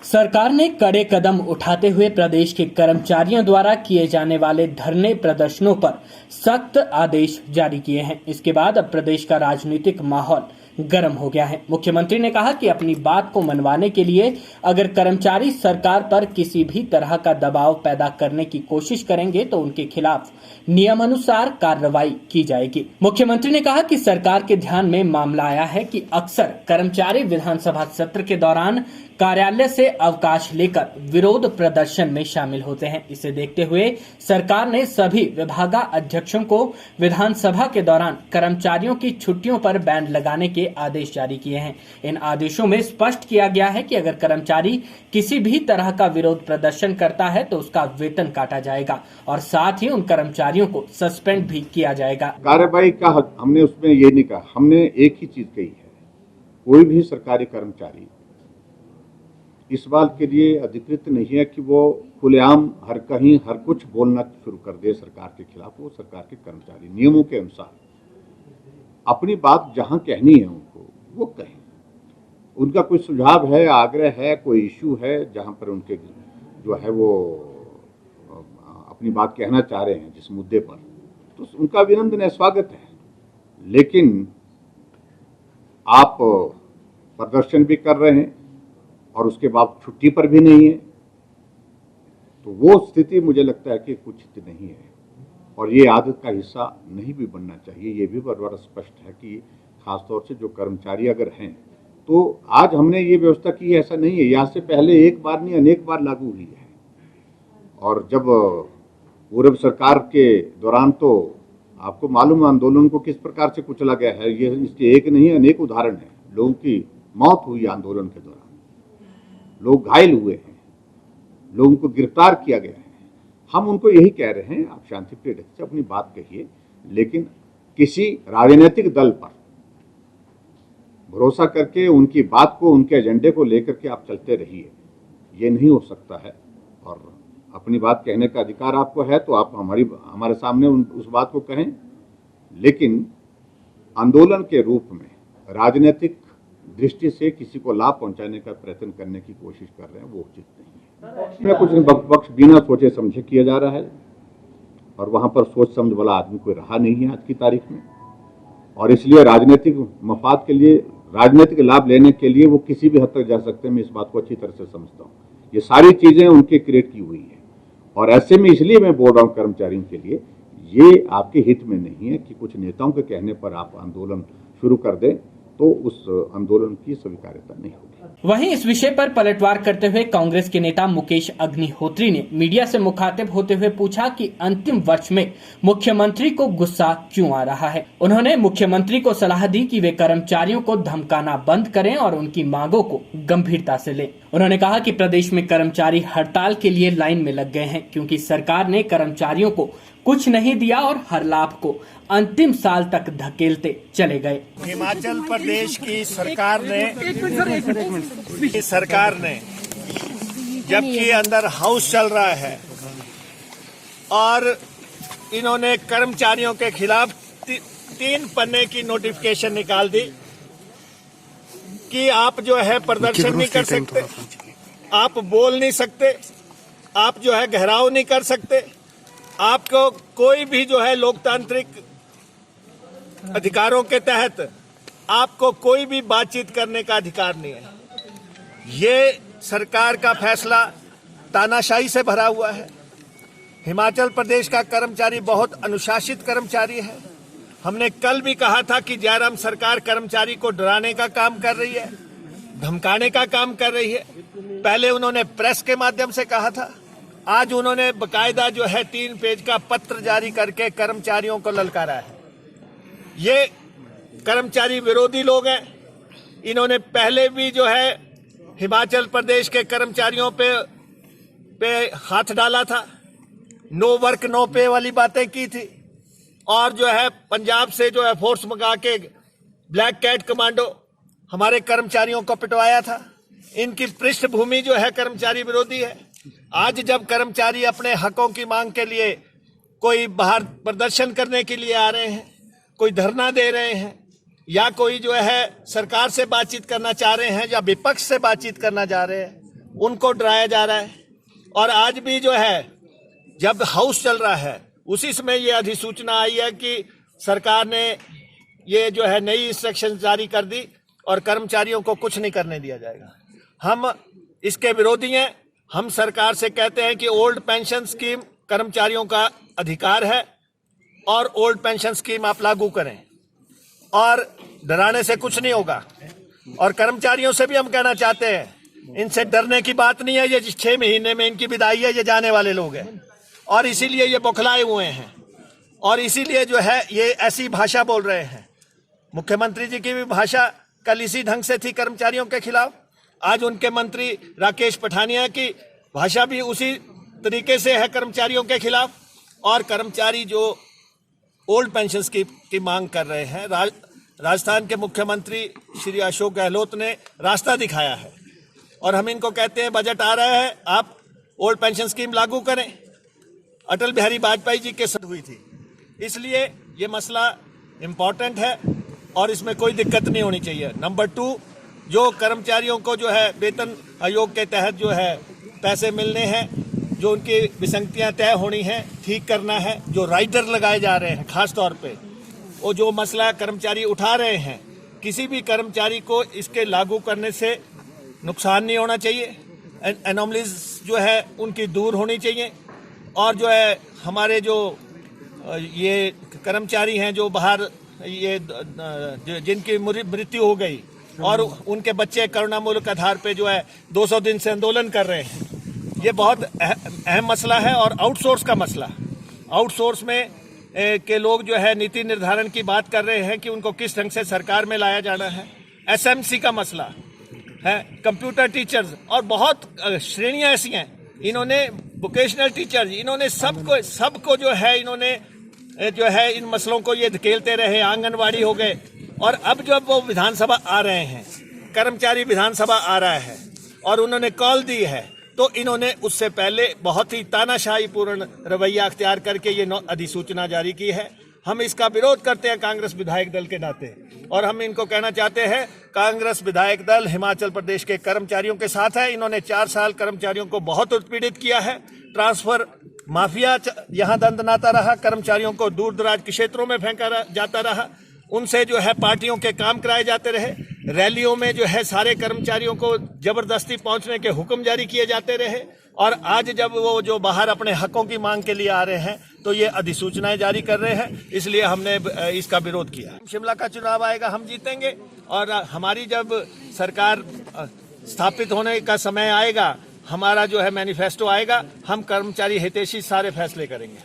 सरकार ने कड़े कदम उठाते हुए प्रदेश के कर्मचारियों द्वारा किए जाने वाले धरने प्रदर्शनों पर सख्त आदेश जारी किए हैं। इसके बाद अब प्रदेश का राजनीतिक माहौल गर्म हो गया है। मुख्यमंत्री ने कहा कि अपनी बात को मनवाने के लिए अगर कर्मचारी सरकार पर किसी भी तरह का दबाव पैदा करने की कोशिश करेंगे तो उनके खिलाफ नियमानुसार कार्रवाई की जाएगी। मुख्यमंत्री ने कहा कि सरकार के ध्यान में मामला आया है कि अक्सर कर्मचारी विधानसभा सत्र के दौरान कार्यालय से अवकाश लेकर विरोध प्रदर्शन में शामिल होते हैं। इसे देखते हुए सरकार ने सभी विभागाध्यक्षों को विधानसभा के दौरान कर्मचारियों की छुट्टियों पर बैन लगाने के आदेश जारी किए हैं। इन आदेशों में स्पष्ट किया गया है कि अगर कर्मचारी किसी भी तरह का विरोध प्रदर्शन करता है तो उसका वेतन काटा जाएगा और साथ ही उन कर्मचारियों को सस्पेंड भी किया जाएगा। कार्रवाई का हमने उसमें ये नहीं कहा, हमने एक ही चीज कही है, कोई भी सरकारी कर्मचारी इस बात के लिए अधिकृत नहीं है कि वो खुलेआम हर कहीं हर कुछ बोलना शुरू कर दे सरकार के खिलाफ। वो सरकार के कर्मचारी नियमों के अनुसार अपनी बात जहां कहनी है उनको वो कहें। उनका कोई सुझाव है, आग्रह है, कोई इश्यू है जहां पर उनके जो है वो अपनी बात कहना चाह रहे हैं जिस मुद्दे पर, तो उनका अभिनंदन स्वागत है। लेकिन आप प्रदर्शन भी कर रहे हैं और उसके बाद छुट्टी पर भी नहीं है, तो वो स्थिति मुझे लगता है कि कुछ नहीं है और ये आदत का हिस्सा नहीं भी बनना चाहिए। ये भी बड़ा स्पष्ट है कि खासतौर से जो कर्मचारी अगर हैं, तो आज हमने ये व्यवस्था की है, ऐसा नहीं है, यहाँ से पहले एक बार नहीं अनेक बार लागू हुई है। और जब पूर्व सरकार के दौरान तो आपको मालूम आंदोलन को किस प्रकार से कुचला गया है, ये इसके एक नहीं अनेक उदाहरण है। लोगों की मौत हुई आंदोलन के दौरान, लोग घायल हुए हैं, लोगों को गिरफ्तार किया गया है। हम उनको यही कह रहे हैं, आप शांतिप्रिय ढंग से अपनी बात कहिए, लेकिन किसी राजनीतिक दल पर भरोसा करके उनकी बात को, उनके एजेंडे को लेकर के आप चलते रहिए, ये नहीं हो सकता है। और अपनी बात कहने का अधिकार आपको है तो आप हमारे सामने उस बात को कहें, लेकिन आंदोलन के रूप में राजनीतिक दृष्टि से किसी को लाभ पहुंचाने का प्रयत्न करने की कोशिश कर रहे हैं, वो उचित नहीं है। कुछ वक्त बिना सोचे समझे किया जा रहा है और वहां पर सोच समझ वाला आदमी कोई रहा नहीं है आज की तारीख में, और इसलिए राजनीतिक मफाद के लिए, राजनीतिक लाभ लेने के लिए वो किसी भी हद तक जा सकते हैं। मैं इस बात को अच्छी तरह से समझता हूँ। ये सारी चीजें उनके क्रिएट की हुई है और ऐसे में इसलिए मैं बोल रहा हूँ कर्मचारियों के लिए, ये आपके हित में नहीं है कि कुछ नेताओं के कहने पर आप आंदोलन शुरू कर दें, तो उस आंदोलन की स्वीकार्यता नहीं होगी। वहीं इस विषय पर पलटवार करते हुए कांग्रेस के नेता मुकेश अग्निहोत्री ने मीडिया से मुखातिब होते हुए पूछा कि अंतिम वर्ष में मुख्यमंत्री को गुस्सा क्यों आ रहा है। उन्होंने मुख्यमंत्री को सलाह दी कि वे कर्मचारियों को धमकाना बंद करें और उनकी मांगों को गंभीरता से लें। उन्होंने कहा कि प्रदेश में कर्मचारी हड़ताल के लिए लाइन में लग गए हैं क्योंकि सरकार ने कर्मचारियों को कुछ नहीं दिया और हर लाभ को अंतिम साल तक धकेलते चले गए। हिमाचल प्रदेश की सरकार ने जबकि अंदर हाउस चल रहा है और इन्होंने कर्मचारियों के खिलाफ 3 पन्ने की नोटिफिकेशन निकाल दी कि आप जो है प्रदर्शन नहीं कर सकते, आप बोल नहीं सकते, आप जो है घेराव नहीं कर सकते, आपको कोई भी जो है लोकतांत्रिक अधिकारों के तहत आपको कोई भी बातचीत करने का अधिकार नहीं है। ये सरकार का फैसला तानाशाही से भरा हुआ है। हिमाचल प्रदेश का कर्मचारी बहुत अनुशासित कर्मचारी है। हमने कल भी कहा था कि जयराम सरकार कर्मचारी को डराने का काम कर रही है, धमकाने का काम कर रही है। पहले उन्होंने प्रेस के माध्यम से कहा था, आज उन्होंने बकायदा जो है 3 पेज का पत्र जारी करके कर्मचारियों को ललकारा है। ये कर्मचारी विरोधी लोग हैं। इन्होंने पहले भी जो है हिमाचल प्रदेश के कर्मचारियों पे हाथ डाला था, नो वर्क नो पे वाली बातें की थी और जो है पंजाब से जो है फोर्स मंगा के ब्लैक कैट कमांडो हमारे कर्मचारियों को पिटवाया था। इनकी पृष्ठभूमि जो है कर्मचारी विरोधी है। आज जब कर्मचारी अपने हकों की मांग के लिए कोई बाहर प्रदर्शन करने के लिए आ रहे हैं, कोई धरना दे रहे हैं या कोई जो है सरकार से बातचीत करना चाह रहे हैं या विपक्ष से बातचीत करना चाह रहे हैं, उनको डराया जा रहा है। और आज भी जो है जब हाउस चल रहा है उसी समय ये अधिसूचना आई है कि सरकार ने ये जो है नई इंस्ट्रक्शन जारी कर दी और कर्मचारियों को कुछ नहीं करने दिया जाएगा। हम इसके विरोधी हैं। हम सरकार से कहते हैं कि ओल्ड पेंशन स्कीम कर्मचारियों का अधिकार है और ओल्ड पेंशन स्कीम आप लागू करें और डराने से कुछ नहीं होगा। और कर्मचारियों से भी हम कहना चाहते हैं, इनसे डरने की बात नहीं है। ये 6 महीने में इनकी विदाई है, ये जाने वाले लोग हैं और इसीलिए ये बौखलाए हुए हैं और इसीलिए जो है ये ऐसी भाषा बोल रहे हैं। मुख्यमंत्री जी की भी भाषा कल इसी ढंग से थी कर्मचारियों के खिलाफ। आज उनके मंत्री राकेश पठानिया की भाषा भी उसी तरीके से है कर्मचारियों के खिलाफ। और कर्मचारी जो ओल्ड पेंशन स्कीम की मांग कर रहे हैं, राजस्थान के मुख्यमंत्री श्री अशोक गहलोत ने रास्ता दिखाया है और हम इनको कहते हैं बजट आ रहा है, आप ओल्ड पेंशन स्कीम लागू करें। अटल बिहारी वाजपेयी जी के साथ हुई थी, इसलिए ये मसला इम्पॉर्टेंट है और इसमें कोई दिक्कत नहीं होनी चाहिए। नंबर 2, जो कर्मचारियों को जो है वेतन आयोग के तहत जो है पैसे मिलने हैं, जो उनकी विसंगतियां तय होनी हैं, ठीक करना है। जो राइडर लगाए जा रहे हैं खास तौर पे, वो जो मसला कर्मचारी उठा रहे हैं, किसी भी कर्मचारी को इसके लागू करने से नुकसान नहीं होना चाहिए। एनोमलीज जो है उनकी दूर होनी चाहिए। और जो है हमारे जो ये कर्मचारी हैं जो बाहर ये जिनकी मृत्यु हो गई और उनके बच्चे करुणामूलक आधार पे जो है 200 दिन से आंदोलन कर रहे हैं, ये बहुत अहम मसला है। और आउटसोर्स का मसला, आउटसोर्स में के लोग जो है नीति निर्धारण की बात कर रहे हैं कि उनको किस ढंग से सरकार में लाया जाना है। एसएमसी का मसला है, कंप्यूटर टीचर्स और बहुत श्रेणियां ऐसी हैं, इन्होंने वोकेशनल टीचर्स, इन्होंने सबको जो है इन्होंने जो है इन मसलों को ये धकेलते रहे। आंगनवाड़ी हो गए और अब जब वो विधानसभा आ रहे हैं, कर्मचारी विधानसभा आ रहा है और उन्होंने कॉल दी है, तो इन्होंने उससे पहले बहुत ही तानाशाही पूर्ण रवैया अख्तियार करके ये अधिसूचना जारी की है। हम इसका विरोध करते हैं कांग्रेस विधायक दल के नाते और हम इनको कहना चाहते हैं, कांग्रेस विधायक दल हिमाचल प्रदेश के कर्मचारियों के साथ है। इन्होंने 4 साल कर्मचारियों को बहुत उत्पीड़ित किया है। ट्रांसफर माफिया यहाँ दंदनाता रहा, कर्मचारियों को दूर दराज के क्षेत्रों में फेंका जाता रहा, उनसे जो है पार्टियों के काम कराए जाते रहे, रैलियों में जो है सारे कर्मचारियों को जबरदस्ती पहुंचने के हुक्म जारी किए जाते रहे। और आज जब वो जो बाहर अपने हकों की मांग के लिए आ रहे हैं तो ये अधिसूचनाएं जारी कर रहे हैं, इसलिए हमने इसका विरोध किया। शिमला का चुनाव आएगा, हम जीतेंगे और हमारी जब सरकार स्थापित होने का समय आएगा, हमारा जो है मैनिफेस्टो आएगा, हम कर्मचारी हितैषी सारे फैसले करेंगे।